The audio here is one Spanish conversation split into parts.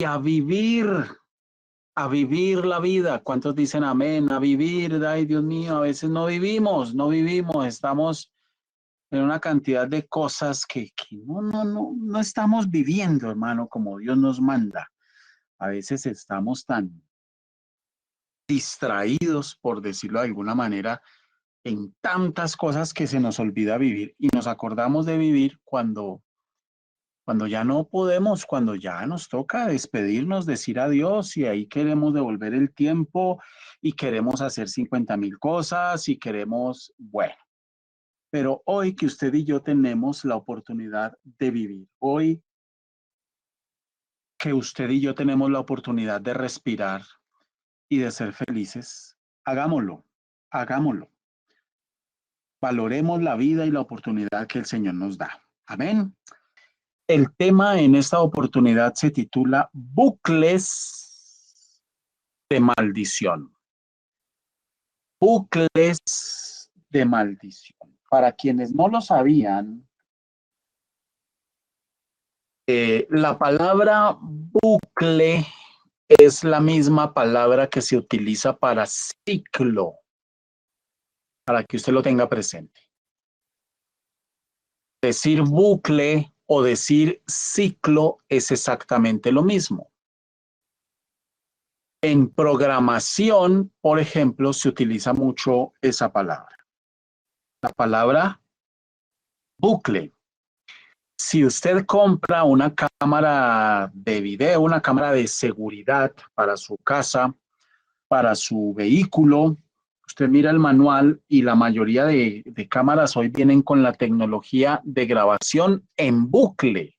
Y a vivir la vida. ¿Cuántos dicen amén? A vivir, ay Dios mío, a veces no vivimos, estamos en una cantidad de cosas que no estamos viviendo, hermano, como Dios nos manda. A veces estamos tan distraídos, por decirlo de alguna manera, en tantas cosas que se nos olvida vivir y nos acordamos de vivir cuando ya no podemos, cuando ya nos toca despedirnos, decir adiós y ahí queremos devolver el tiempo y queremos hacer 50,000 cosas y queremos, bueno, pero hoy que usted y yo tenemos la oportunidad de vivir, hoy que usted y yo tenemos la oportunidad de respirar y de ser felices, hagámoslo, hagámoslo. Valoremos la vida y la oportunidad que el Señor nos da. Amén. El tema en esta oportunidad se titula Bucles de maldición. Bucles de maldición. Para quienes no lo sabían, la palabra bucle es la misma palabra que se utiliza para ciclo, para que usted lo tenga presente. Decir bucle o decir ciclo es exactamente lo mismo. En programación, por ejemplo, se utiliza mucho esa palabra. La palabra bucle. Si usted compra una cámara de video, una cámara de seguridad para su casa, para su vehículo, usted mira el manual y la mayoría de cámaras hoy vienen con la tecnología de grabación en bucle.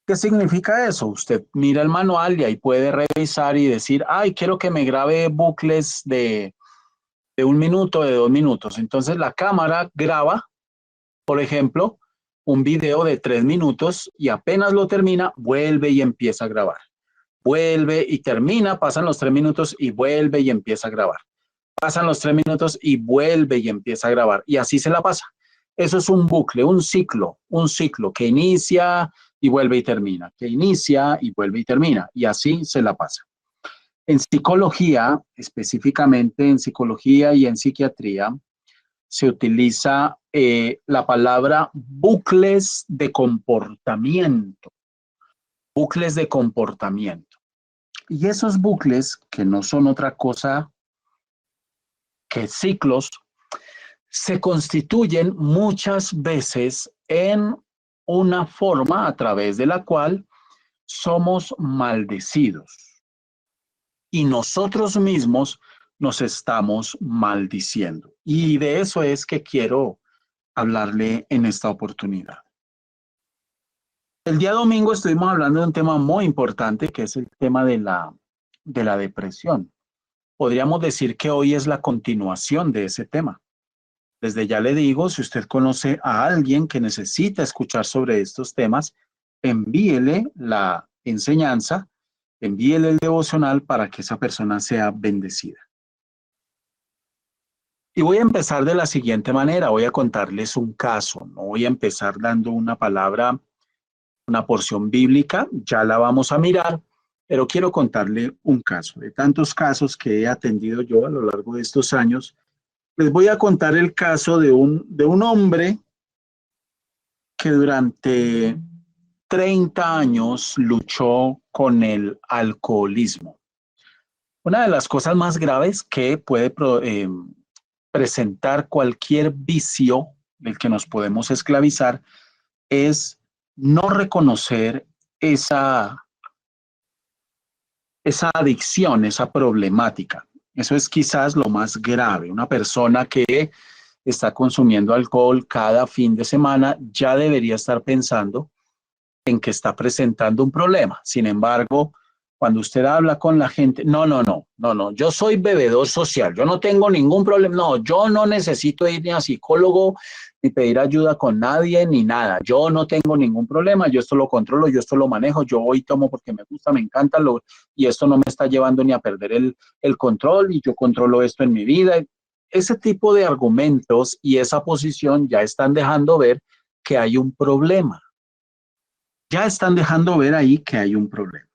¿Qué significa eso? Usted mira el manual y ahí puede revisar y decir, ay, quiero que me grabe bucles de 1 minuto, de 2 minutos. Entonces la cámara graba, por ejemplo, un video de 3 minutos y apenas lo termina, vuelve y empieza a grabar. Vuelve y termina, pasan los 3 minutos y vuelve y empieza a grabar. Pasan los 3 minutos y vuelve y empieza a grabar. Y así se la pasa. Eso es un bucle, un ciclo que inicia y vuelve y termina, que inicia y vuelve y termina. Y así se la pasa. En psicología, específicamente en psicología y en psiquiatría, se utiliza la palabra bucles de comportamiento. Bucles de comportamiento. Y esos bucles, que no son otra cosa que ciclos, se constituyen muchas veces en una forma a través de la cual somos maldecidos. Y nosotros mismos nos estamos maldiciendo. Y de eso es que quiero hablarle en esta oportunidad. El día domingo estuvimos hablando de un tema muy importante, que es el tema de la depresión. Podríamos decir que hoy es la continuación de ese tema. Desde ya le digo, si usted conoce a alguien que necesita escuchar sobre estos temas, envíele la enseñanza, envíele el devocional para que esa persona sea bendecida. Y voy a empezar de la siguiente manera, voy a contarles un caso, no voy a empezar dando una palabra, una porción bíblica, ya la vamos a mirar, pero quiero contarle un caso. De tantos casos que he atendido yo a lo largo de estos años, les voy a contar el caso de un hombre que durante 30 años luchó con el alcoholismo. Una de las cosas más graves que puede presentar cualquier vicio del que nos podemos esclavizar es no reconocer esa adicción, esa problemática. Eso es quizás lo más grave. Una persona que está consumiendo alcohol cada fin de semana ya debería estar pensando en que está presentando un problema. Sin embargo, cuando usted habla con la gente, no, yo soy bebedor social, yo no tengo ningún problema, no, yo no necesito ir ni a psicólogo, ni pedir ayuda con nadie, ni nada, yo no tengo ningún problema, yo esto lo controlo, yo esto lo manejo, yo hoy tomo porque me gusta, me encanta, y esto no me está llevando ni a perder el control, y yo controlo esto en mi vida. Ese tipo de argumentos y esa posición ya están dejando ver que hay un problema. Ya están dejando ver ahí que hay un problema.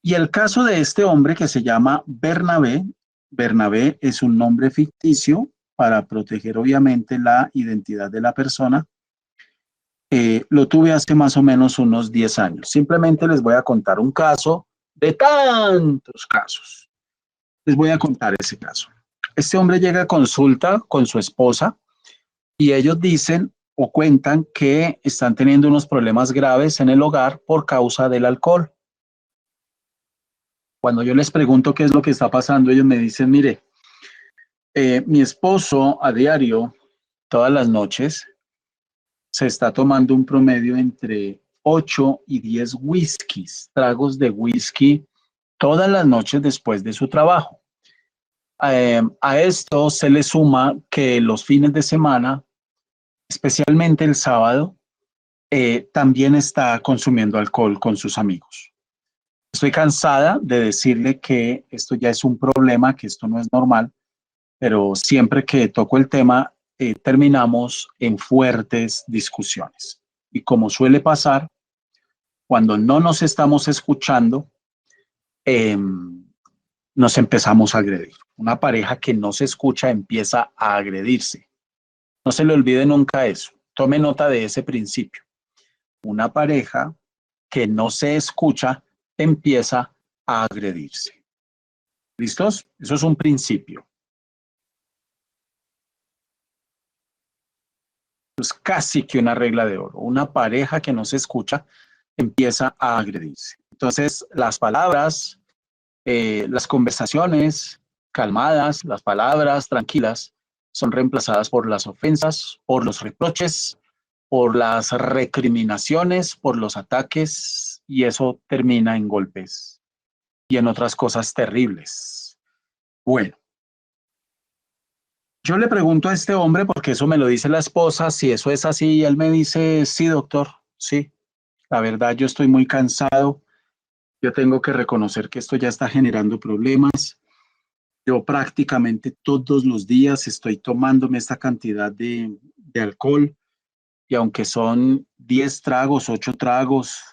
Y el caso de este hombre que se llama Bernabé, Bernabé es un nombre ficticio para proteger obviamente la identidad de la persona. Lo tuve hace más o menos unos 10 años. Simplemente les voy a contar un caso de tantos casos. Les voy a contar ese caso. Este hombre llega a consulta con su esposa y ellos dicen o cuentan que están teniendo unos problemas graves en el hogar por causa del alcohol. Cuando yo les pregunto qué es lo que está pasando, ellos me dicen, mire, mi esposo a diario, todas las noches, se está tomando un promedio entre 8 y 10 whiskies, tragos de whisky, todas las noches después de su trabajo. A esto se le suma que los fines de semana, especialmente el sábado, también está consumiendo alcohol con sus amigos. Estoy cansada de decirle que esto ya es un problema, que esto no es normal, pero siempre que toco el tema, terminamos en fuertes discusiones. Y como suele pasar, cuando no nos estamos escuchando, eh, nos empezamos a agredir. Una pareja que no se escucha empieza a agredirse. No se le olvide nunca eso. Tome nota de ese principio. Una pareja que no se escucha empieza a agredirse. ¿Listos? Eso es un principio. Es casi que una regla de oro. Una pareja que no se escucha empieza a agredirse. Entonces, las palabras, las conversaciones calmadas, las palabras tranquilas, son reemplazadas por las ofensas, por los reproches, por las recriminaciones, por los ataques, y eso termina en golpes y en otras cosas terribles. Bueno, yo le pregunto a este hombre, porque eso me lo dice la esposa, si eso es así, y él me dice, sí, doctor, sí, la verdad yo estoy muy cansado, yo tengo que reconocer que esto ya está generando problemas. Yo prácticamente todos los días estoy tomándome esta cantidad de alcohol, y aunque son 10 tragos, 8 tragos,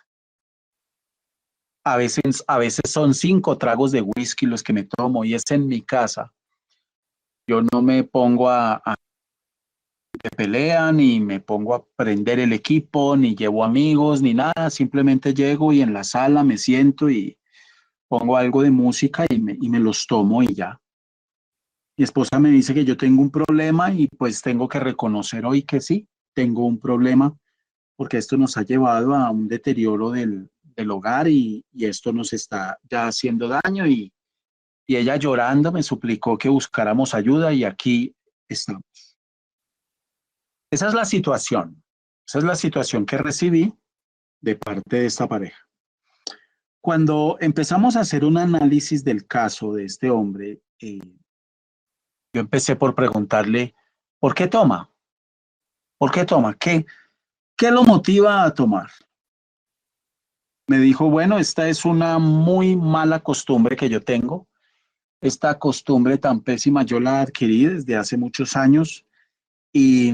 a veces son 5 tragos de whisky los que me tomo, y es en mi casa. Yo no me pongo a de pelea, ni me pongo a prender el equipo, ni llevo amigos, ni nada. Simplemente llego y en la sala me siento y pongo algo de música y me los tomo y ya. Mi esposa me dice que yo tengo un problema y pues tengo que reconocer hoy que sí, tengo un problema porque esto nos ha llevado a un deterioro del hogar y esto nos está ya haciendo daño y ella llorando me suplicó que buscáramos ayuda y aquí estamos. Esa es la situación. Esa es la situación que recibí de parte de esta pareja. Cuando empezamos a hacer un análisis del caso de este hombre, yo empecé por preguntarle, ¿por qué toma? ¿Por qué toma? ¿Qué lo motiva a tomar? Me dijo, bueno, esta es una muy mala costumbre que yo tengo. Esta costumbre tan pésima yo la adquirí desde hace muchos años y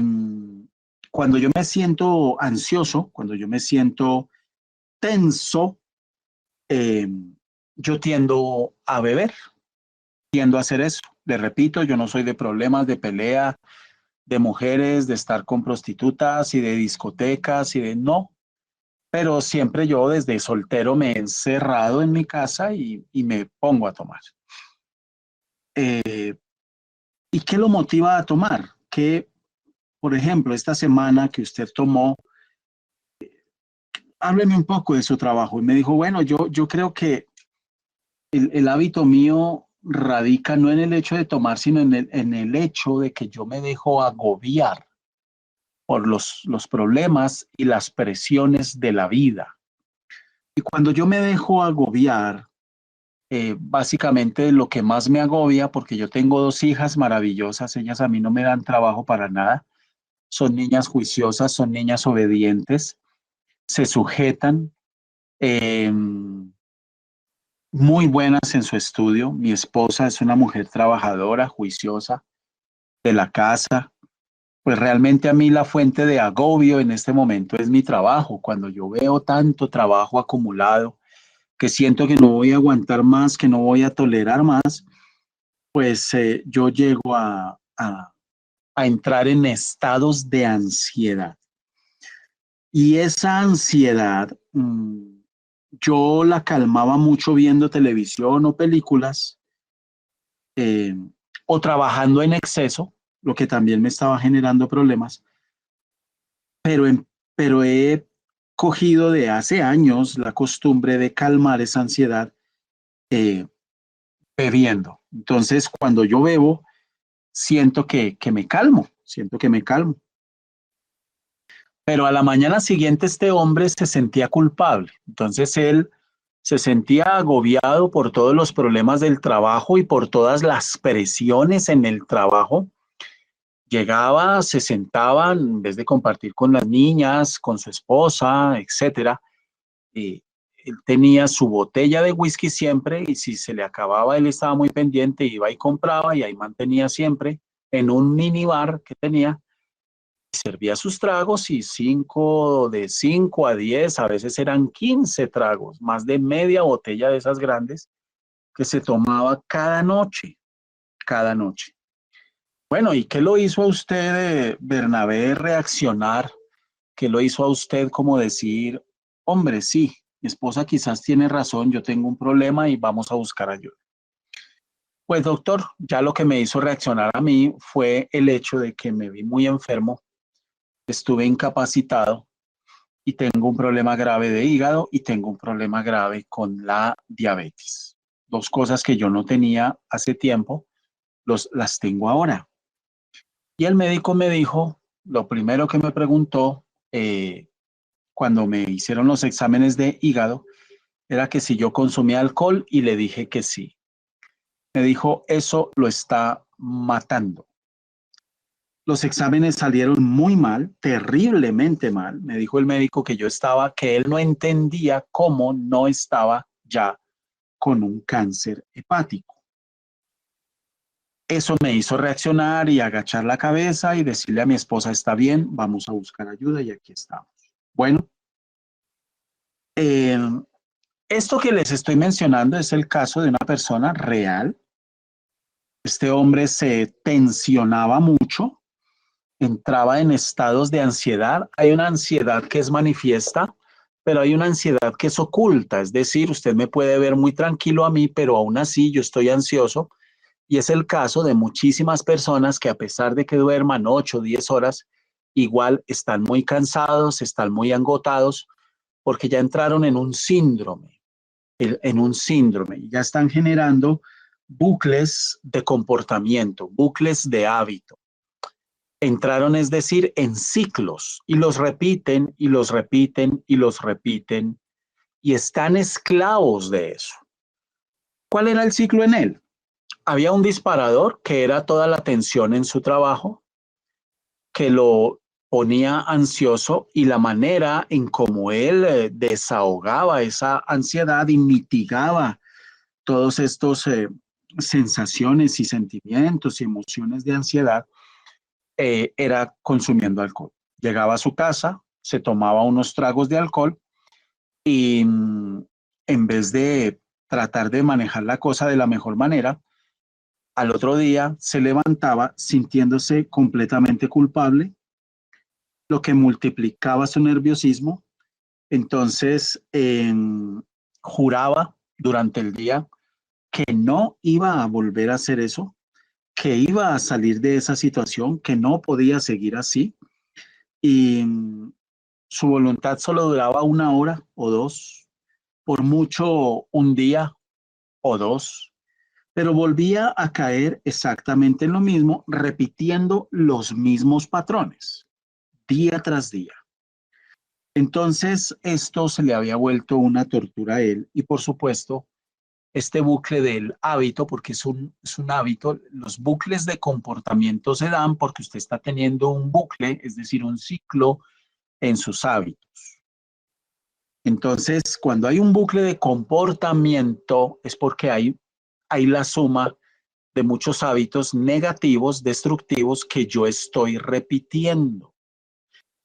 cuando yo me siento ansioso, cuando yo me siento tenso, eh, yo tiendo a beber, tiendo a hacer eso. Le repito, yo no soy de problemas, de pelea, de mujeres, de estar con prostitutas y de discotecas y de no. pero siempre yo desde soltero me he encerrado en mi casa y me pongo a tomar. Eh, ¿Y qué lo motiva a tomar? Que, por ejemplo, esta semana que usted tomó, hábleme un poco de su trabajo. Y me dijo, bueno, yo creo que el hábito mío radica no en el hecho de tomar, sino en el hecho de que yo me dejo agobiar por los problemas y las presiones de la vida. Y cuando yo me dejo agobiar, básicamente lo que más me agobia, porque yo tengo dos hijas maravillosas, ellas a mí no me dan trabajo para nada, son niñas juiciosas, son niñas obedientes, se sujetan, eh, muy buenas en su estudio. Mi esposa es una mujer trabajadora, juiciosa, de la casa. Pues realmente a mí la fuente de agobio en este momento es mi trabajo. Cuando yo veo tanto trabajo acumulado, que siento que no voy a aguantar más, que no voy a tolerar más, pues yo llego a entrar en estados de ansiedad. Y esa ansiedad, yo la calmaba mucho viendo televisión o películas, eh, o trabajando en exceso, lo que también me estaba generando problemas, pero, pero he cogido de hace años la costumbre de calmar esa ansiedad eh, bebiendo. Entonces, cuando yo bebo, siento que me calmo, siento que me calmo. Pero a la mañana siguiente este hombre se sentía culpable. Entonces él se sentía agobiado por todos los problemas del trabajo y por todas las presiones en el trabajo. Llegaba, se sentaba, en vez de compartir con las niñas, con su esposa, etcétera, eh, él tenía su botella de whisky siempre y si se le acababa, él estaba muy pendiente, iba y compraba y ahí mantenía siempre en un minibar que tenía, servía sus tragos y de 5 a 10, a veces eran 15 tragos, más de media botella de esas grandes que se tomaba cada noche, cada noche. Bueno, ¿y qué lo hizo a usted, Bernabé, reaccionar? ¿Qué lo hizo a usted como decir, hombre, sí, mi esposa quizás tiene razón, yo tengo un problema y vamos a buscar ayuda? Pues doctor, ya lo que me hizo reaccionar a mí fue el hecho de que me vi muy enfermo, estuve incapacitado y tengo un problema grave de hígado y tengo un problema grave con la diabetes. Dos cosas que yo no tenía hace tiempo, las tengo ahora. Y el médico me dijo, lo primero que me preguntó cuando me hicieron los exámenes de hígado, era que si yo consumía alcohol y le dije que sí. Me dijo, eso lo está matando. Los exámenes salieron muy mal, terriblemente mal. Me dijo el médico que él no entendía cómo no estaba ya con un cáncer hepático. Eso me hizo reaccionar y agachar la cabeza y decirle a mi esposa, está bien, vamos a buscar ayuda y aquí estamos. Bueno, eh, esto que les estoy mencionando es el caso de una persona real. Este hombre se tensionaba mucho, entraba en estados de ansiedad. Hay una ansiedad que es manifiesta, pero hay una ansiedad que es oculta. Es decir, usted me puede ver muy tranquilo a mí, pero aún así yo estoy ansioso. Y es el caso de muchísimas personas que a pesar de que duerman 8 o 10 horas, igual están muy cansados, están muy agotados, porque ya entraron en un síndrome, y ya están generando bucles de comportamiento, bucles de hábito. Entraron, es decir, en ciclos y los repiten y los repiten y los repiten y están esclavos de eso. ¿Cuál era el ciclo en él? Había un disparador que era toda la tensión en su trabajo, que lo ponía ansioso y la manera en cómo él desahogaba esa ansiedad y mitigaba todos estos sensaciones y sentimientos y emociones de ansiedad era consumiendo alcohol. Llegaba a su casa, se tomaba unos tragos de alcohol y en vez de tratar de manejar la cosa de la mejor manera, al otro día se levantaba sintiéndose completamente culpable, lo que multiplicaba su nerviosismo Entonces, juraba durante el día que no iba a volver a hacer eso, que iba a salir de esa situación, que no podía seguir así. Y su voluntad solo duraba una hora o dos, por mucho un día o dos, pero volvía a caer exactamente en lo mismo, repitiendo los mismos patrones, día tras día. Entonces, esto se le había vuelto una tortura a él y, por supuesto, este bucle del hábito, porque es un hábito, los bucles de comportamiento se dan porque usted está teniendo un bucle, es decir, un ciclo en sus hábitos. Entonces, cuando hay un bucle de comportamiento, es porque hay la suma de muchos hábitos negativos, destructivos, que yo estoy repitiendo.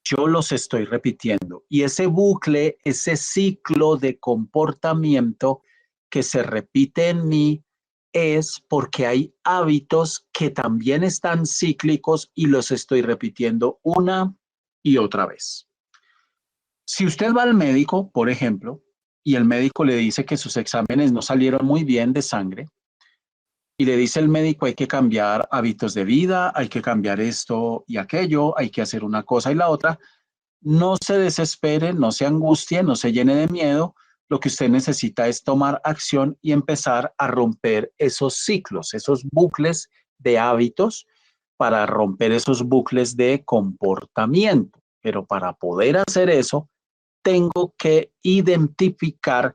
Yo los estoy repitiendo. Y ese bucle, ese ciclo de comportamiento que se repite en mí, es porque hay hábitos que también están cíclicos y los estoy repitiendo una y otra vez. Si usted va al médico, por ejemplo, y el médico le dice que sus exámenes no salieron muy bien de sangre, y le dice el médico hay que cambiar hábitos de vida, hay que cambiar esto y aquello, hay que hacer una cosa y la otra, no se desespere, no se angustie, no se llene de miedo. Lo que usted necesita es tomar acción y empezar a romper esos ciclos, esos bucles de hábitos, para romper esos bucles de comportamiento. Pero para poder hacer eso, tengo que identificar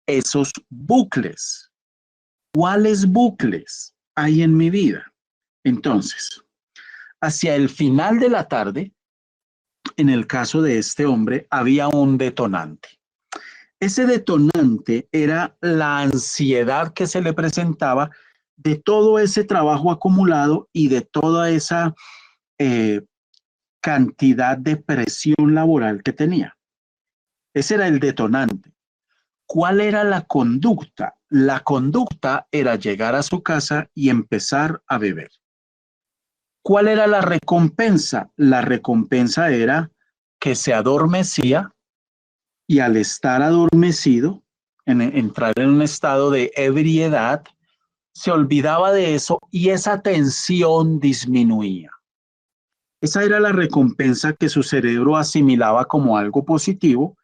esos bucles. ¿Cuáles bucles hay en mi vida? Entonces, hacia el final de la tarde, en el caso de este hombre, había un detonante. Ese detonante era la ansiedad que se le presentaba de todo ese trabajo acumulado y de toda esa eh, cantidad de presión laboral que tenía. Ese era el detonante. ¿Cuál era la conducta? La conducta era llegar a su casa y empezar a beber. ¿Cuál era la recompensa? La recompensa era que se adormecía y al estar adormecido, entrar en un estado de ebriedad, se olvidaba de eso y esa tensión disminuía. Esa era la recompensa que su cerebro asimilaba como algo positivo,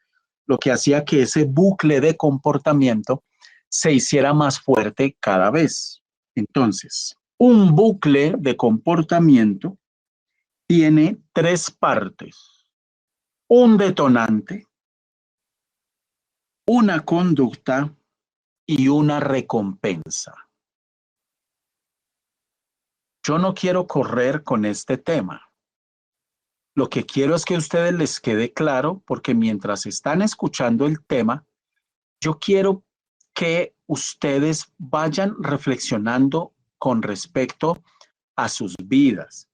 lo que hacía que ese bucle de comportamiento se hiciera más fuerte cada vez. Entonces, un bucle de comportamiento tiene tres partes: un detonante, una conducta y una recompensa. Yo no quiero correr con este tema. Lo que quiero es que a ustedes les quede claro, porque mientras están escuchando el tema, yo quiero que ustedes vayan reflexionando con respecto a sus vidas.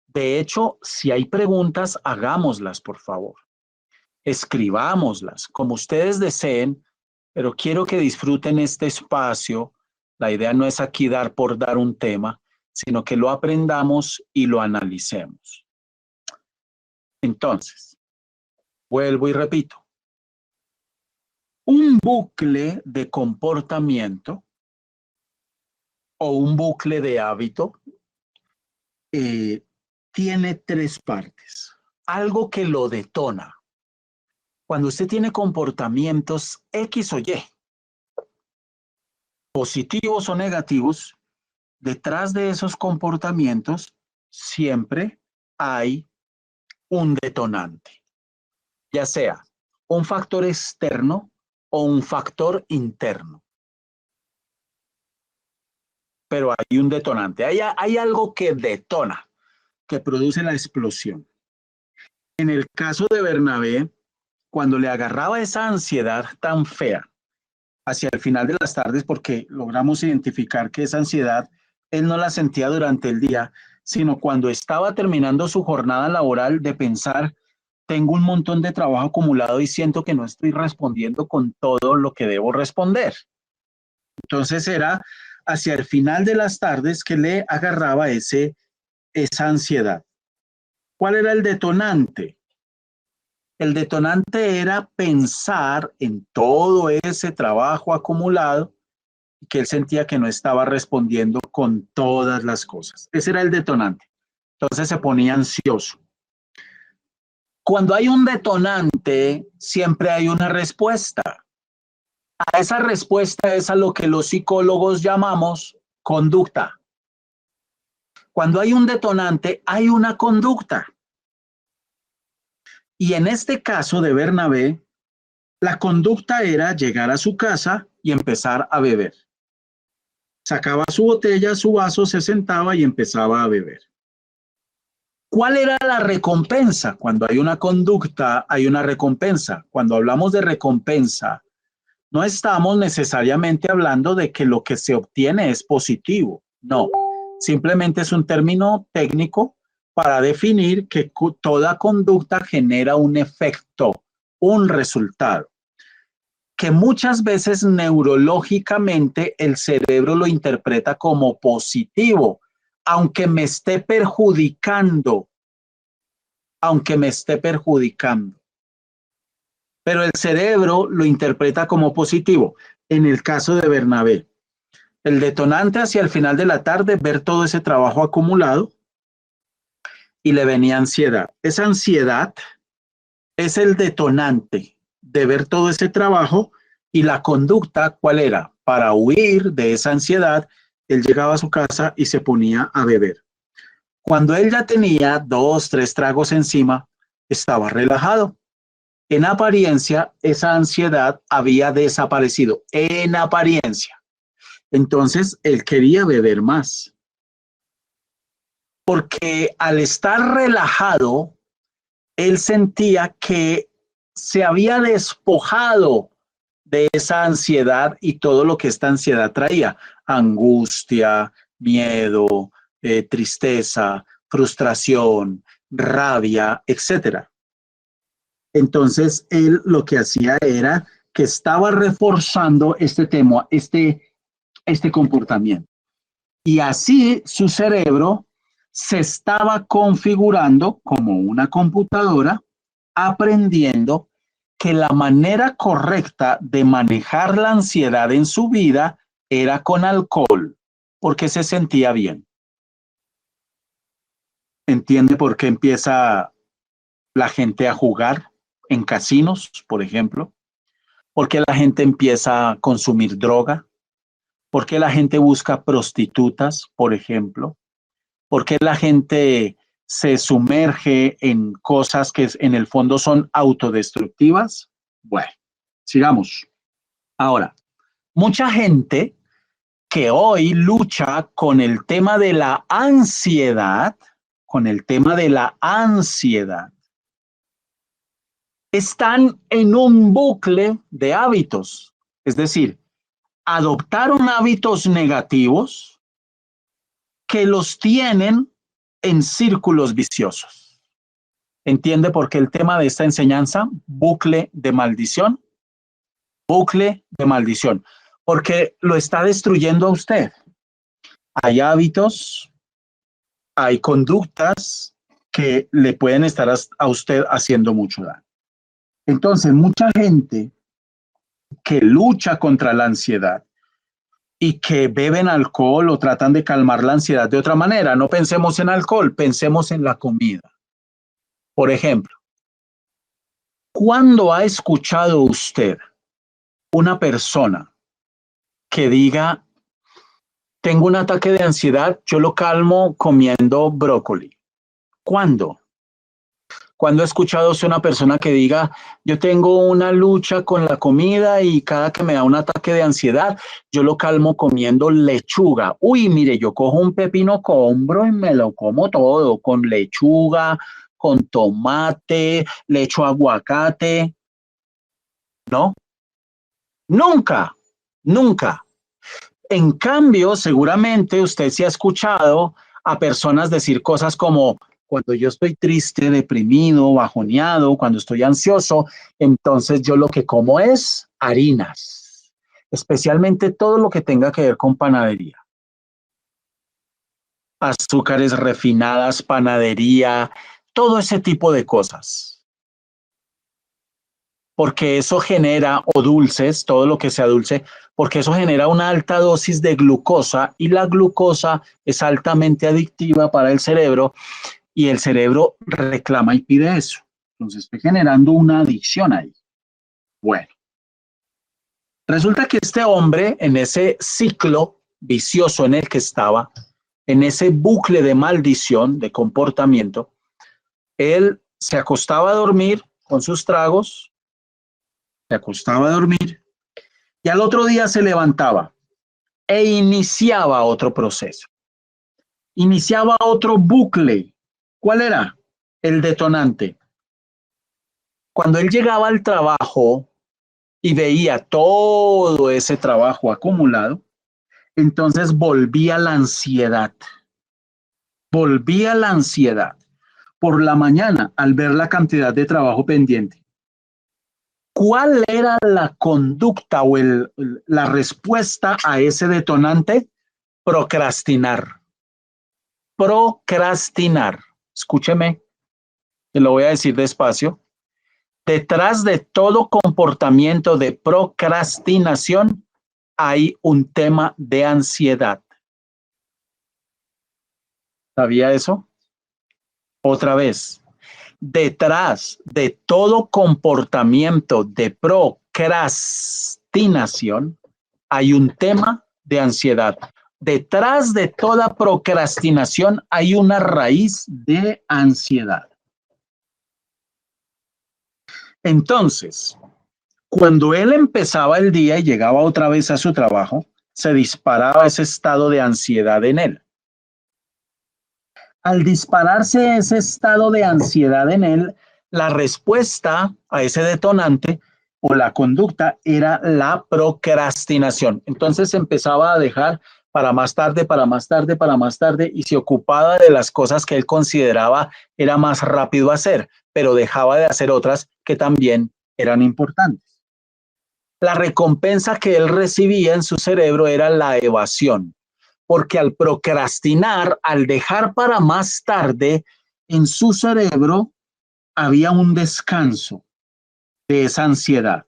De hecho, si hay preguntas, hagámoslas, por favor. Escribámoslas, como ustedes deseen, pero quiero que disfruten este espacio. La idea no es aquí dar por dar un tema, sino que lo aprendamos y lo analicemos. Entonces, vuelvo y repito. Un bucle de comportamiento o un bucle de hábito tiene tres partes. Algo que lo detona. Cuando usted tiene comportamientos X o Y, positivos o negativos, detrás de esos comportamientos siempre hay un detonante, ya sea un factor externo o un factor interno. Pero hay un detonante, hay algo que detona, que produce la explosión. En el caso de Bernabé, cuando le agarraba esa ansiedad tan fea hacia el final de las tardes, porque logramos identificar que esa ansiedad él no la sentía durante el día, sino cuando estaba terminando su jornada laboral, de pensar, tengo un montón de trabajo acumulado y siento que no estoy respondiendo con todo lo que debo responder. Entonces era hacia el final de las tardes que le agarraba esa ansiedad. ¿Cuál era el detonante? El detonante era pensar en todo ese trabajo acumulado y que él sentía que no estaba respondiendo con todas las cosas. Ese era el detonante. Entonces se ponía ansioso. Cuando hay un detonante, siempre hay una respuesta. A esa respuesta es a lo que los psicólogos llamamos conducta. Cuando hay un detonante, hay una conducta. Y en este caso de Bernabé, la conducta era llegar a su casa y empezar a beber. Sacaba su botella, su vaso, se sentaba y empezaba a beber. ¿Cuál era la recompensa? Cuando hay una conducta, hay una recompensa. Cuando hablamos de recompensa, no estamos necesariamente hablando de que lo que se obtiene es positivo. No, simplemente es un término técnico para definir que toda conducta genera un efecto, un resultado, que muchas veces neurológicamente el cerebro lo interpreta como positivo, aunque me esté perjudicando, aunque me esté perjudicando. Pero el cerebro lo interpreta como positivo. En el caso de Bernabé, el detonante hacia el final de la tarde, ver todo ese trabajo acumulado y le venía ansiedad. Esa ansiedad es el detonante de ver todo ese trabajo y la conducta, ¿cuál era? Para huir de esa ansiedad, él llegaba a su casa y se ponía a beber. Cuando él ya tenía 2, 3 tragos encima, estaba relajado. En apariencia, esa ansiedad había desaparecido, en apariencia. Entonces, él quería beber más. Porque al estar relajado, él sentía que se había despojado de esa ansiedad y todo lo que esta ansiedad traía, angustia, miedo, tristeza, frustración, rabia, etcétera. Entonces, él lo que hacía era que estaba reforzando este tema, este comportamiento. Y así su cerebro se estaba configurando como una computadora, aprendiendo que la manera correcta de manejar la ansiedad en su vida era con alcohol, porque se sentía bien. ¿Entiende por qué empieza la gente a jugar en casinos, por ejemplo? ¿Por qué la gente empieza a consumir droga? ¿Por qué la gente busca prostitutas, por ejemplo? ¿Por qué la gente se sumerge en cosas que en el fondo son autodestructivas? Bueno, sigamos. Ahora, mucha gente que hoy lucha con el tema de la ansiedad, con el tema de la ansiedad, están en un bucle de hábitos. Es decir, adoptaron hábitos negativos que los tienen en círculos viciosos. ¿Entiende por qué el tema de esta enseñanza? Bucle de maldición. Bucle de maldición. Porque lo está destruyendo a usted. Hay hábitos, hay conductas que le pueden estar a usted haciendo mucho daño. Entonces, mucha gente que lucha contra la ansiedad y que beben alcohol o tratan de calmar la ansiedad de otra manera. No pensemos en alcohol, pensemos en la comida. Por ejemplo, ¿cuándo ha escuchado usted una persona que diga, tengo un ataque de ansiedad, yo lo calmo comiendo brócoli? ¿Cuándo? ¿Cuándo ha escuchado usted una persona que diga, yo tengo una lucha con la comida y cada que me da un ataque de ansiedad, yo lo calmo comiendo lechuga? Uy, mire, yo cojo un pepino combro y me lo como todo, con lechuga, con tomate, le echo aguacate. ¿No? Nunca, nunca. En cambio, seguramente usted se ha escuchado a personas decir cosas como, cuando yo estoy triste, deprimido, bajoneado, cuando estoy ansioso, entonces yo lo que como es harinas, especialmente todo lo que tenga que ver con panadería. Azúcares refinadas, panadería, todo ese tipo de cosas. porque eso genera, o dulces, todo lo que sea dulce, porque eso genera una alta dosis de glucosa y la glucosa es altamente adictiva para el cerebro y el cerebro reclama y pide eso. Entonces estoy generando una adicción ahí. Bueno, resulta que este hombre en ese ciclo vicioso en el que estaba, en ese bucle de maldición, de comportamiento, él se acostaba a dormir con sus tragos, se acostaba a dormir y al otro día se levantaba e iniciaba otro proceso, iniciaba otro bucle. ¿Cuál era? El detonante. Cuando él llegaba al trabajo y veía todo ese trabajo acumulado, entonces volvía la ansiedad. Volvía la ansiedad. Por la mañana, al ver la cantidad de trabajo pendiente, ¿cuál era la conducta o la respuesta a ese detonante? Procrastinar. Procrastinar. Escúcheme, te lo voy a decir despacio. Detrás de todo comportamiento de procrastinación hay un tema de ansiedad. ¿Sabía eso? Otra vez, detrás de todo comportamiento de procrastinación hay un tema de ansiedad. Detrás de toda procrastinación hay una raíz de ansiedad. Entonces, cuando él empezaba el día y llegaba otra vez a su trabajo, se disparaba ese estado de ansiedad en él. Al dispararse ese estado de ansiedad en él, la respuesta a ese detonante o la conducta era la procrastinación. Entonces empezaba a dejar para más tarde, para más tarde, para más tarde y se ocupaba de las cosas que él consideraba era más rápido hacer, pero dejaba de hacer otras que también eran importantes. La recompensa que él recibía en su cerebro era la evasión, porque al procrastinar, al dejar para más tarde, en su cerebro había un descanso de esa ansiedad.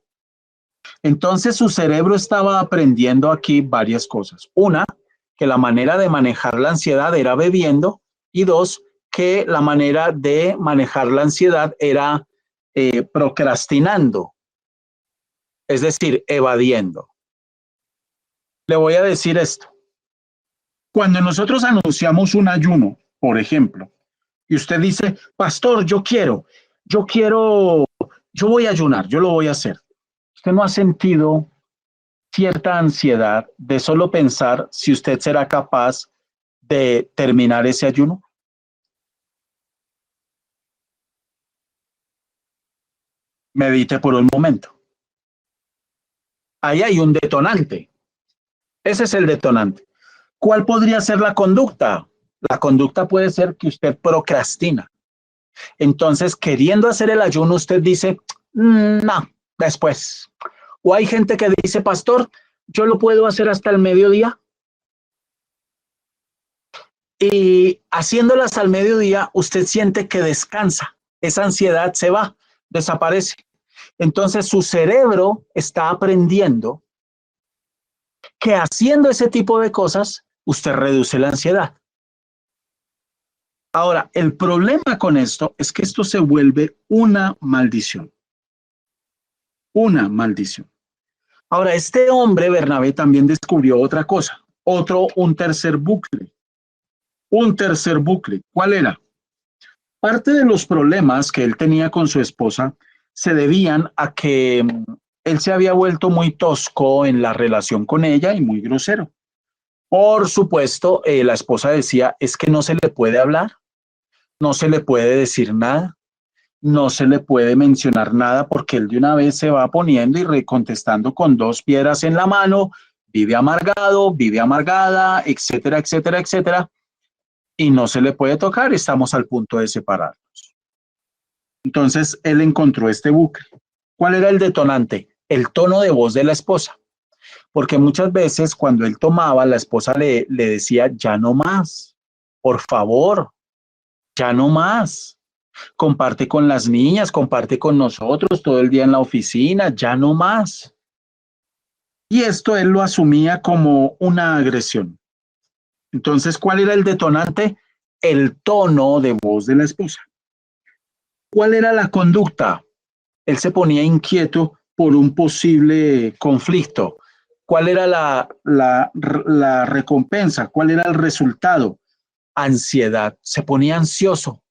Entonces su cerebro estaba aprendiendo aquí varias cosas. Una, que la manera de manejar la ansiedad era bebiendo y dos, que la manera de manejar la ansiedad era procrastinando, es decir, evadiendo. Le voy a decir esto. Cuando nosotros anunciamos un ayuno, por ejemplo, y usted dice, pastor, yo voy a ayunar, yo lo voy a hacer. ¿Usted no ha sentido cierta ansiedad de solo pensar si usted será capaz de terminar ese ayuno? Medite por un momento. Ahí hay un detonante. Ese es el detonante. ¿Cuál podría ser la conducta? La conducta puede ser que usted procrastina. Entonces, queriendo hacer el ayuno, usted dice, no, después. O hay gente que dice, pastor, yo lo puedo hacer hasta el mediodía. Y haciéndolas al mediodía, usted siente que descansa. Esa ansiedad se va, desaparece. Entonces, su cerebro está aprendiendo que haciendo ese tipo de cosas, usted reduce la ansiedad. Ahora, el problema con esto es que esto se vuelve una maldición. Una maldición. Ahora, este hombre, Bernabé, también descubrió otra cosa, un tercer bucle. Un tercer bucle. ¿Cuál era? Parte de los problemas que él tenía con su esposa se debían a que él se había vuelto muy tosco en la relación con ella y muy grosero. Por supuesto, la esposa decía, es que no se le puede hablar, no se le puede decir nada, no se le puede mencionar nada porque él de una vez se va poniendo y recontestando con dos piedras en la mano, vive amargado, vive amargada, etcétera, etcétera, etcétera, y no se le puede tocar, estamos al punto de separarnos. Entonces él encontró este bucle. ¿Cuál era el detonante? El tono de voz de la esposa. Porque muchas veces cuando él tomaba, la esposa le decía, ya no más, por favor, ya no más. comparte con las niñas, comparte con nosotros todo el día en la oficina, ya no más. Y esto él lo asumía como una agresión. Entonces, ¿cuál era el detonante? El tono de voz de la esposa. ¿Cuál era la conducta? Él se ponía inquieto por un posible conflicto. ¿Cuál era la recompensa? ¿Cuál era el resultado? Ansiedad. Se ponía ansioso.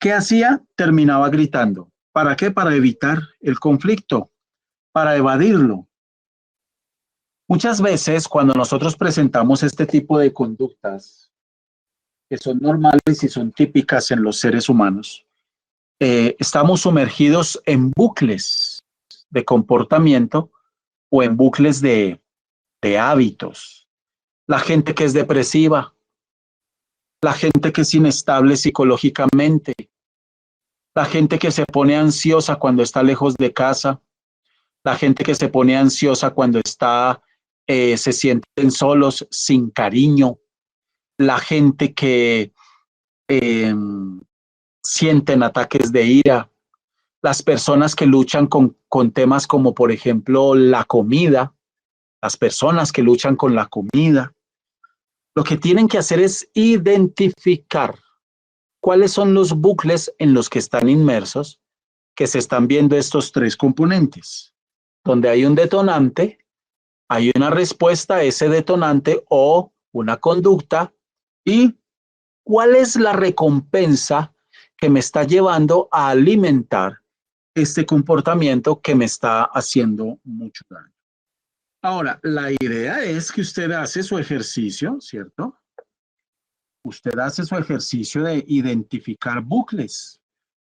¿Qué hacía? Terminaba gritando. ¿Para qué? Para evitar el conflicto, para evadirlo. Muchas veces cuando nosotros presentamos este tipo de conductas que son normales y son típicas en los seres humanos, estamos sumergidos en bucles de comportamiento o en bucles de hábitos. La gente que es depresiva, la gente que es inestable psicológicamente, la gente que se pone ansiosa cuando está lejos de casa, la gente que se pone ansiosa cuando se sienten solos, sin cariño, la gente que eh, sienten ataques de ira, las personas que luchan con temas como, por ejemplo, la comida, las personas que luchan con la comida, lo que tienen que hacer es identificar cuáles son los bucles en los que están inmersos, que se están viendo estos tres componentes, donde hay un detonante, hay una respuesta a ese detonante o una conducta y cuál es la recompensa que me está llevando a alimentar este comportamiento que me está haciendo mucho daño. Ahora, la idea es que usted hace su ejercicio, ¿cierto? Usted hace su ejercicio de identificar bucles.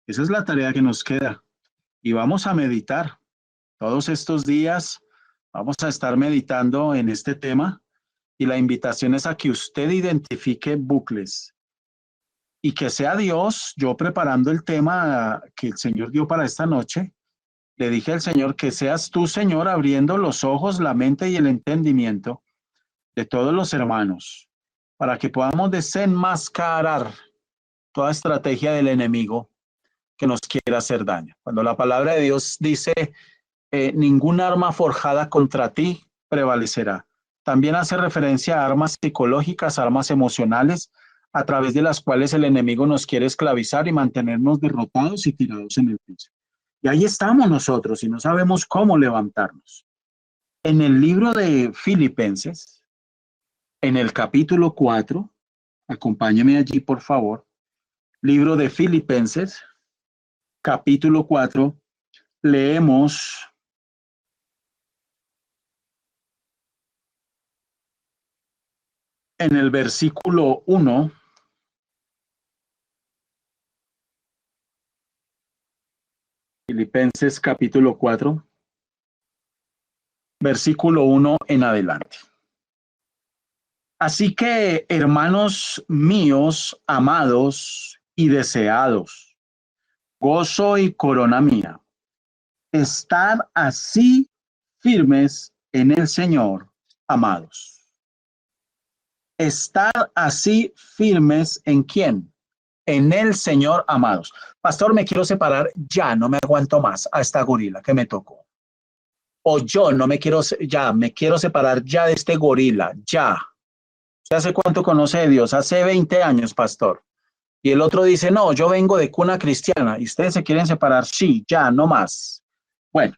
Esa es la tarea que nos queda. Y vamos a meditar. Todos estos días vamos a estar meditando en este tema y la invitación es a que usted identifique bucles y que sea Dios, yo preparando el tema que el Señor dio para esta noche, le dije al Señor que seas tú, Señor, abriendo los ojos, la mente y el entendimiento de todos los hermanos para que podamos desenmascarar toda estrategia del enemigo que nos quiera hacer daño. Cuando la palabra de Dios dice, ningún arma forjada contra ti prevalecerá. También hace referencia a armas psicológicas, armas emocionales, a través de las cuales el enemigo nos quiere esclavizar y mantenernos derrotados y tirados en el piso. Y ahí estamos nosotros y no sabemos cómo levantarnos. En el libro de Filipenses, en el capítulo 4, acompáñeme allí por favor, libro de Filipenses, capítulo 4, leemos en el versículo 1, Filipenses capítulo 4, versículo 1 en adelante. Así que, hermanos míos, amados y deseados, gozo y corona mía, estad así firmes en el Señor, amados. Estad así firmes en ¿quién? En el Señor, amados. Pastor, me quiero separar ya, no me aguanto más a esta gorila que me tocó. O yo no me quiero, ya, me quiero separar ya de este gorila, ya. ¿Usted hace cuánto conoce de Dios? Hace 20 años, pastor. Y el otro dice, no, yo vengo de cuna cristiana. ¿Y ustedes se quieren separar? Sí, ya, no más. Bueno,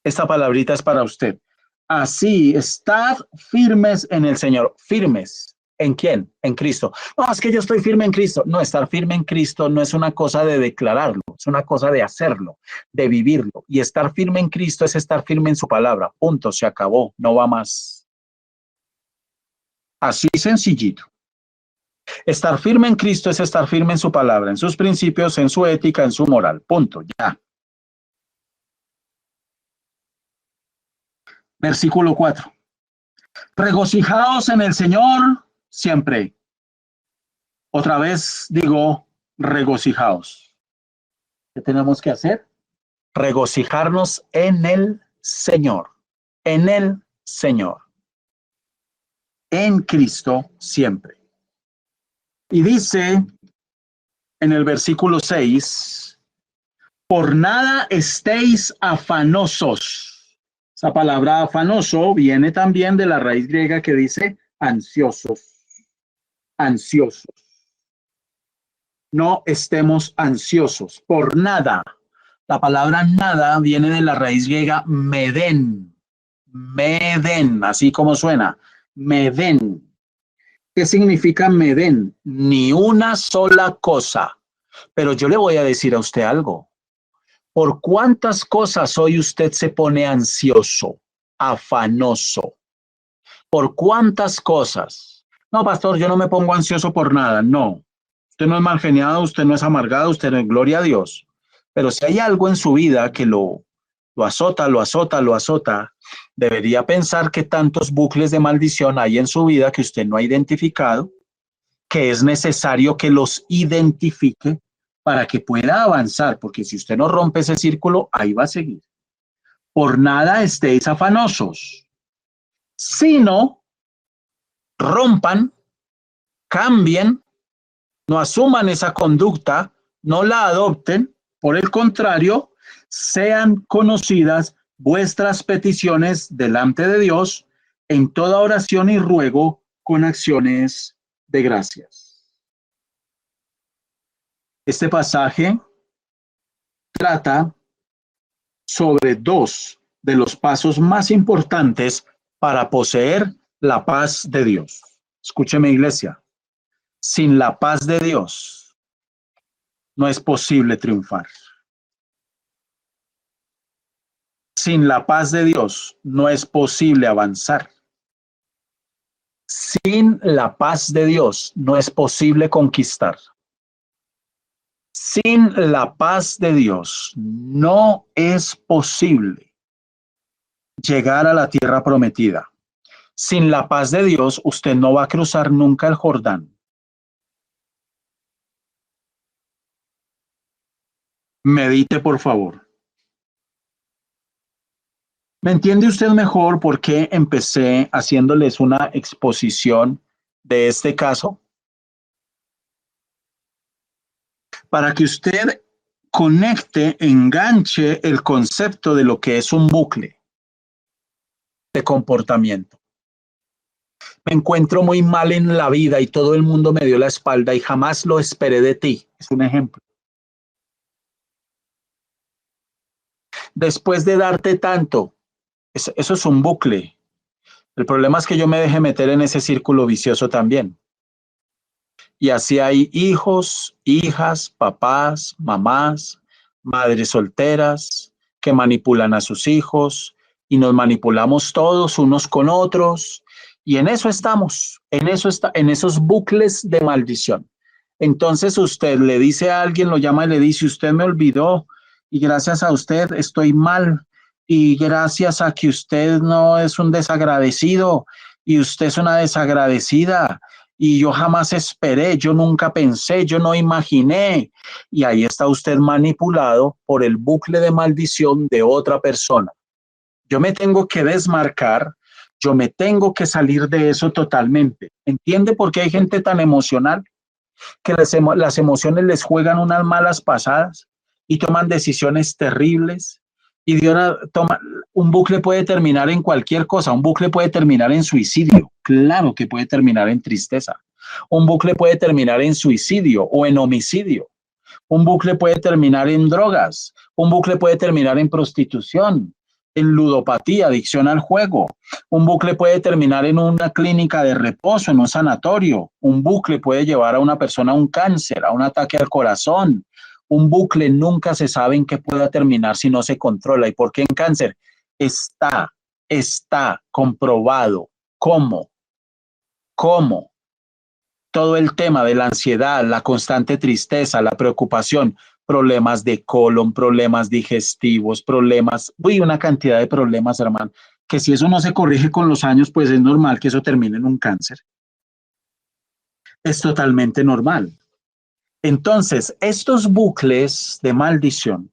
esta palabrita es para usted. Así, estad firmes en el Señor. ¿Firmes? ¿En quién? En Cristo. No, es que yo estoy firme en Cristo. No, estar firme en Cristo no es una cosa de declararlo, es una cosa de hacerlo, de vivirlo. Y estar firme en Cristo es estar firme en su palabra. Punto, se acabó, no va más. Así sencillito. Estar firme en Cristo es estar firme en su palabra, en sus principios, en su ética, en su moral. Punto, ya. Versículo 4. Regocijaos en el Señor siempre. Otra vez digo, regocijaos. ¿Qué tenemos que hacer? Regocijarnos en el Señor. En el Señor. En Cristo siempre. Y dice en el versículo 6, por nada estéis afanosos. Esa palabra afanoso viene también de la raíz griega que dice ansiosos, ansiosos. No estemos ansiosos por nada. La palabra nada viene de la raíz griega meden, meden, así como suena, meden. ¿Qué significa meden? Ni una sola cosa. Pero yo le voy a decir a usted algo. ¿Por cuántas cosas hoy usted se pone ansioso, afanoso? ¿Por cuántas cosas? No, pastor, yo no me pongo ansioso por nada. No. Usted no es mal geniado, usted no es amargado, usted no es gloria a Dios. Pero si hay algo en su vida que lo azota, lo azota, lo azota, debería pensar que tantos bucles de maldición hay en su vida que usted no ha identificado, que es necesario que los identifique para que pueda avanzar, porque si usted no rompe ese círculo, ahí va a seguir. Por nada estéis afanosos, sino rompan, cambien, no asuman esa conducta, no la adopten, por el contrario, sean conocidas vuestras peticiones delante de Dios en toda oración y ruego con acciones de gracias. Este pasaje trata sobre dos de los pasos más importantes para poseer la paz de Dios. Escúcheme, iglesia. Sin la paz de Dios no es posible triunfar. Sin la paz de Dios no es posible avanzar. Sin la paz de Dios no es posible conquistar. Sin la paz de Dios no es posible llegar a la tierra prometida. Sin la paz de Dios usted no va a cruzar nunca el Jordán. Medite, por favor. ¿Me entiende usted mejor por qué empecé haciéndoles una exposición de este caso? Para que usted conecte, enganche el concepto de lo que es un bucle de comportamiento. Me encuentro muy mal en la vida y todo el mundo me dio la espalda y jamás lo esperé de ti. Es un ejemplo. Después de darte tanto, eso es un bucle. El problema es que yo me dejé meter en ese círculo vicioso también. Y así hay hijos, hijas, papás, mamás, madres solteras que manipulan a sus hijos y nos manipulamos todos unos con otros. Y en eso estamos, en esos bucles de maldición. Entonces usted le dice a alguien, lo llama y le dice, usted me olvidó y gracias a usted estoy mal y gracias a que usted no es un desagradecido y usted es una desagradecida y yo jamás esperé, yo nunca pensé, yo no imaginé. Y ahí está usted manipulado por el bucle de maldición de otra persona. Yo me tengo que desmarcar, yo me tengo que salir de eso totalmente. ¿Entiende por qué hay gente tan emocional? Que las emociones les juegan unas malas pasadas y toman decisiones terribles. Y un bucle puede terminar en cualquier cosa, un bucle puede terminar en suicidio, claro que puede terminar en tristeza, un bucle puede terminar en suicidio o en homicidio, un bucle puede terminar en drogas, un bucle puede terminar en prostitución, en ludopatía, adicción al juego. Un bucle puede terminar en una clínica de reposo, en un sanatorio. Un bucle puede llevar a una persona a un cáncer, a un ataque al corazón. Un bucle nunca se sabe en qué pueda terminar si no se controla. ¿Y por qué en cáncer? Está comprobado cómo todo el tema de la ansiedad, la constante tristeza, la preocupación, problemas de colon, problemas digestivos, una cantidad de problemas, hermano, que si eso no se corrige con los años, pues es normal que eso termine en un cáncer. Es totalmente normal. Entonces, estos bucles de maldición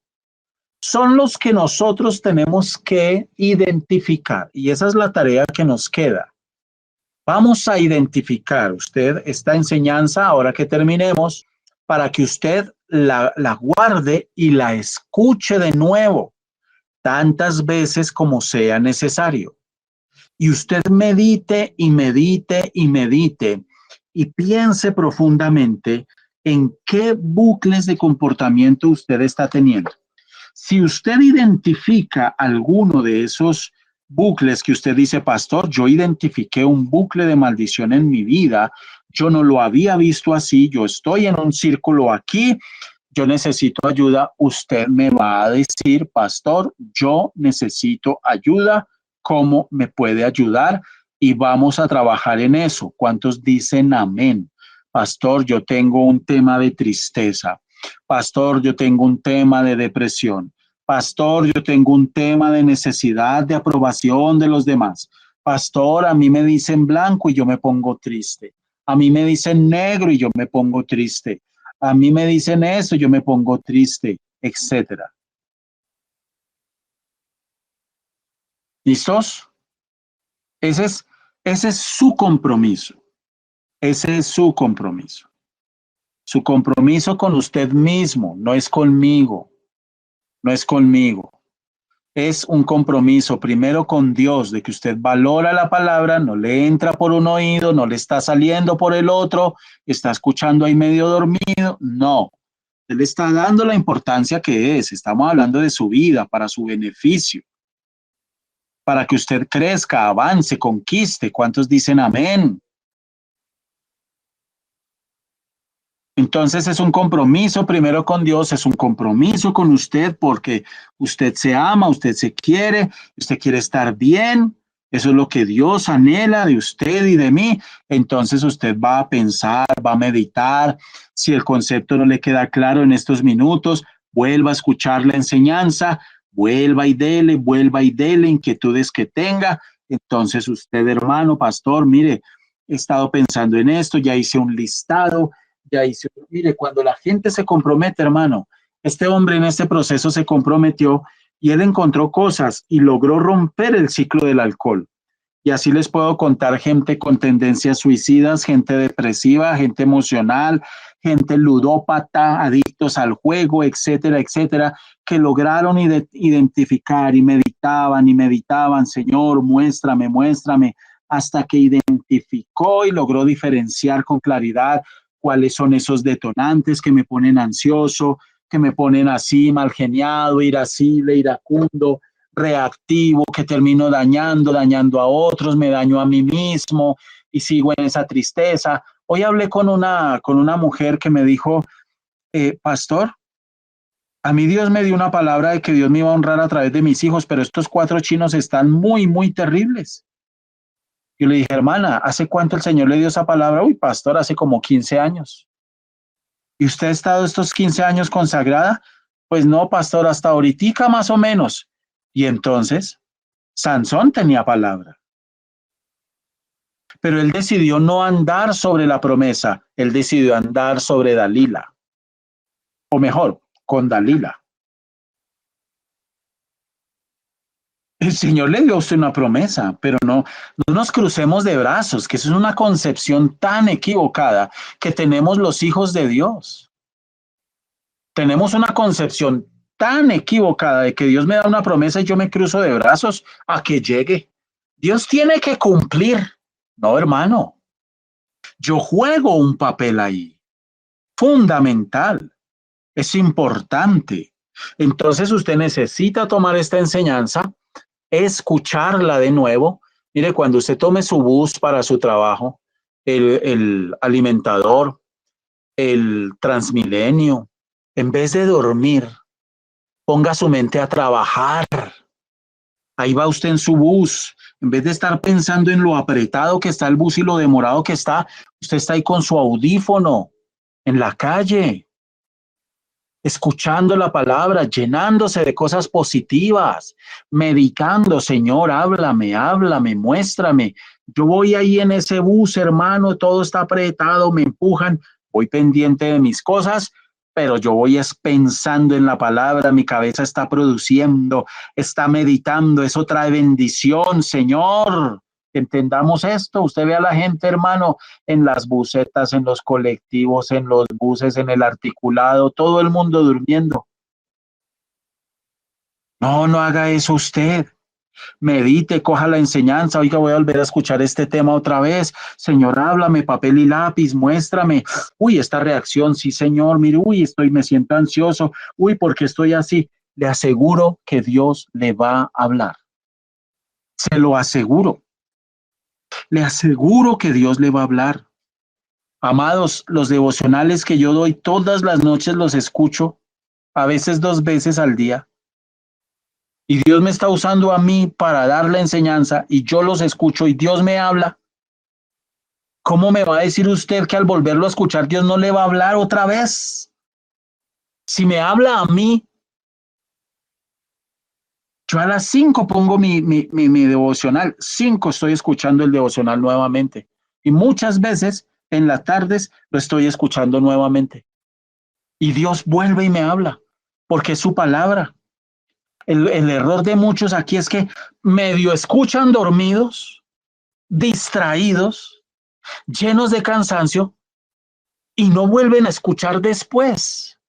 son los que nosotros tenemos que identificar y esa es la tarea que nos queda. Vamos a identificar, usted, esta enseñanza, ahora que terminemos, para que usted la guarde y la escuche de nuevo, tantas veces como sea necesario. Y usted medite y medite y medite y piense profundamente en qué bucles de comportamiento usted está teniendo. Si usted identifica alguno de esos bucles que usted dice, pastor, yo identifiqué un bucle de maldición en mi vida, yo no lo había visto así, yo estoy en un círculo aquí, yo necesito ayuda, usted me va a decir, pastor, yo necesito ayuda, ¿cómo me puede ayudar? Y vamos a trabajar en eso. ¿Cuántos dicen amén? Pastor, yo tengo un tema de tristeza. Pastor, yo tengo un tema de depresión. Pastor, yo tengo un tema de necesidad de aprobación de los demás. Pastor, a mí me dicen blanco y yo me pongo triste. A mí me dicen negro y yo me pongo triste. A mí me dicen eso, yo me pongo triste, etcétera. ¿Listos? Ese es, ese es su compromiso. Ese es su compromiso. Su compromiso con usted mismo, no es conmigo, no es conmigo. Es un compromiso primero con Dios, de que usted valora la palabra, no le entra por un oído, no le está saliendo por el otro, está escuchando ahí medio dormido. No, él está dando la importancia que es. Estamos hablando de su vida, para su beneficio, para que usted crezca, avance, conquiste. ¿Cuántos dicen amén? Entonces es un compromiso primero con Dios, es un compromiso con usted porque usted se ama, usted se quiere, usted quiere estar bien. Eso es lo que Dios anhela de usted y de mí. Entonces usted va a pensar, va a meditar. Si el concepto no le queda claro en estos minutos, vuelva a escuchar la enseñanza, vuelva y dele inquietudes que tenga. Entonces usted, hermano, pastor, mire, he estado pensando en esto, ya hice un listado. Ya hice, mire, cuando la gente se compromete, hermano, este hombre en este proceso se comprometió y él encontró cosas y logró romper el ciclo del alcohol. Y así les puedo contar gente con tendencias suicidas, gente depresiva, gente emocional, gente ludópata, adictos al juego, etcétera, etcétera, que lograron identificar y meditaban, Señor, muéstrame, muéstrame, hasta que identificó y logró diferenciar con claridad cuáles son esos detonantes que me ponen ansioso, que me ponen así, mal geniado, irascible, iracundo, reactivo, que termino dañando a otros, me daño a mí mismo y sigo en esa tristeza. Hoy hablé con una mujer que me dijo, pastor, a mí Dios me dio una palabra de que Dios me iba a honrar a través de mis hijos, pero estos 4 chinos están muy, muy terribles. Yo le dije, hermana, ¿hace cuánto el Señor le dio esa palabra? Uy, pastor, hace como 15 años. ¿Y usted ha estado estos 15 años consagrada? Pues no, pastor, hasta ahorita más o menos. Y entonces, Sansón tenía palabra. Pero él decidió no andar sobre la promesa, él decidió andar sobre Dalila. O mejor, con Dalila. El Señor le dio a usted una promesa, pero no nos crucemos de brazos, que eso es una concepción tan equivocada que tenemos los hijos de Dios. Tenemos una concepción tan equivocada de que Dios me da una promesa y yo me cruzo de brazos a que llegue. Dios tiene que cumplir. No, hermano. Yo juego un papel ahí. Fundamental. Es importante. Entonces usted necesita tomar esta enseñanza, escucharla de nuevo. Mire, cuando usted tome su bus para su trabajo, el alimentador, el Transmilenio, en vez de dormir, ponga su mente a trabajar. Ahí va usted en su bus. En vez de estar pensando en lo apretado que está el bus y lo demorado que está, usted está ahí con su audífono en la calle, escuchando la palabra, llenándose de cosas positivas, meditando, Señor, háblame, háblame, muéstrame. Yo voy ahí en ese bus, hermano, todo está apretado, me empujan, voy pendiente de mis cosas, pero yo voy pensando en la palabra, mi cabeza está produciendo, está meditando, eso trae bendición, Señor. Entendamos esto. Usted ve a la gente, hermano, en las busetas, en los colectivos, en los buses, en el articulado, todo el mundo durmiendo. No, no haga eso usted. Medite, coja la enseñanza. Oiga, voy a volver a escuchar este tema otra vez. Señor, háblame, papel y lápiz, muéstrame. Uy, esta reacción, sí, señor, mire, uy, me siento ansioso. Uy, ¿porque estoy así? Le aseguro que Dios le va a hablar. Se lo aseguro. Le aseguro que Dios le va a hablar. Amados, los devocionales que yo doy todas las noches los escucho, a veces 2 veces al día. Y Dios me está usando a mí para dar la enseñanza y yo los escucho y Dios me habla. ¿Cómo me va a decir usted que al volverlo a escuchar Dios no le va a hablar otra vez? Si me habla a mí, yo a las 5 pongo mi devocional. 5 estoy escuchando el devocional nuevamente. Y muchas veces en las tardes lo estoy escuchando nuevamente. Y Dios vuelve y me habla, porque es su palabra. El error de muchos aquí es que medio escuchan dormidos, distraídos, llenos de cansancio y no vuelven a escuchar después.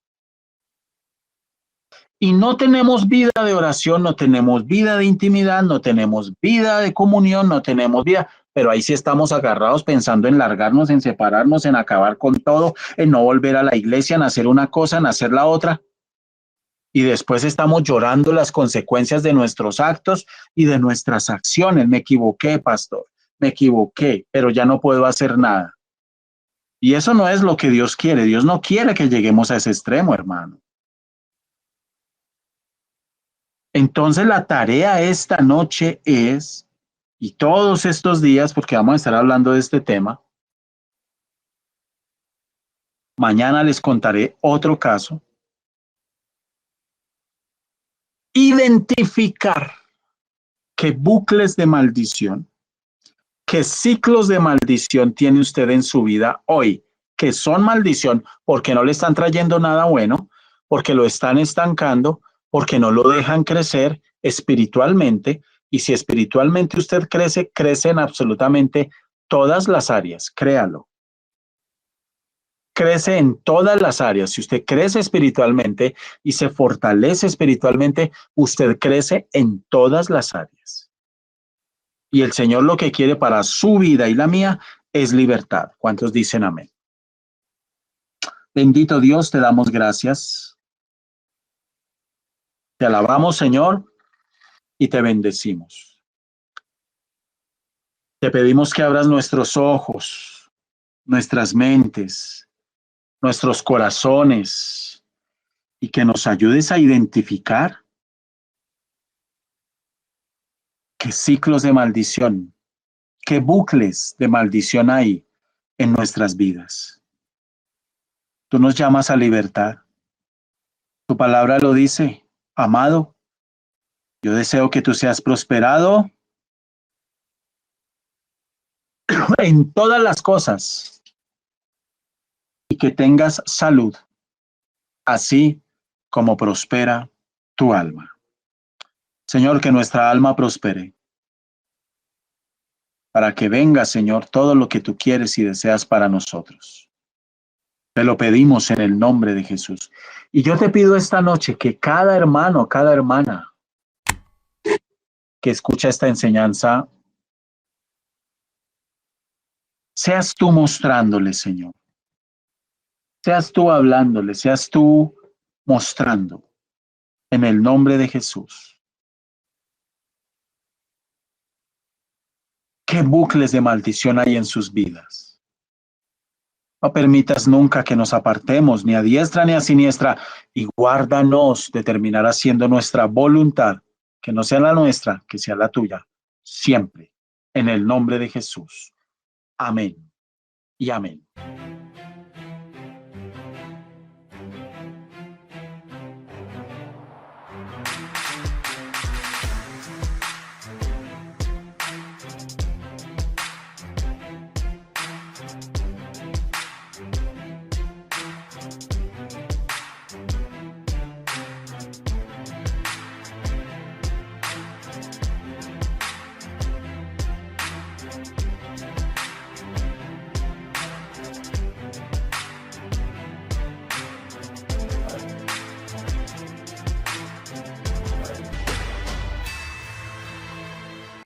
Y no tenemos vida de oración, no tenemos vida de intimidad, no tenemos vida de comunión, no tenemos vida, pero ahí sí estamos agarrados pensando en largarnos, en separarnos, en acabar con todo, en no volver a la iglesia, en hacer una cosa, en hacer la otra. Y después estamos llorando las consecuencias de nuestros actos y de nuestras acciones. Me equivoqué, pastor, me equivoqué, pero ya no puedo hacer nada. Y eso no es lo que Dios quiere. Dios no quiere que lleguemos a ese extremo, hermano. Entonces la tarea esta noche es, y todos estos días, porque vamos a estar hablando de este tema, mañana les contaré otro caso, identificar qué bucles de maldición, qué ciclos de maldición tiene usted en su vida hoy, que son maldición porque no le están trayendo nada bueno, porque lo están estancando, porque no lo dejan crecer espiritualmente. Y si espiritualmente usted crece, crece en absolutamente todas las áreas, créalo. Crece en todas las áreas. Si usted crece espiritualmente y se fortalece espiritualmente, usted crece en todas las áreas. Y el Señor lo que quiere para su vida y la mía es libertad. ¿Cuántos dicen amén? Bendito Dios, te damos gracias. Te alabamos, Señor, y te bendecimos. Te pedimos que abras nuestros ojos, nuestras mentes, nuestros corazones y que nos ayudes a identificar qué ciclos de maldición, qué bucles de maldición hay en nuestras vidas. Tú nos llamas a libertad. Tu palabra lo dice, amado, yo deseo que tú seas prosperado en todas las cosas y que tengas salud, así como prospera tu alma. Señor, que nuestra alma prospere, para que venga, Señor, todo lo que tú quieres y deseas para nosotros. Te lo pedimos en el nombre de Jesús. Y yo te pido esta noche que cada hermano, cada hermana que escucha esta enseñanza, seas tú mostrándole, Señor. Seas tú hablándole, seas tú mostrando en el nombre de Jesús. ¿Qué bucles de maldición hay en sus vidas? No permitas nunca que nos apartemos ni a diestra ni a siniestra y guárdanos de terminar haciendo nuestra voluntad, que no sea la nuestra, que sea la tuya, siempre, en el nombre de Jesús. Amén y amén.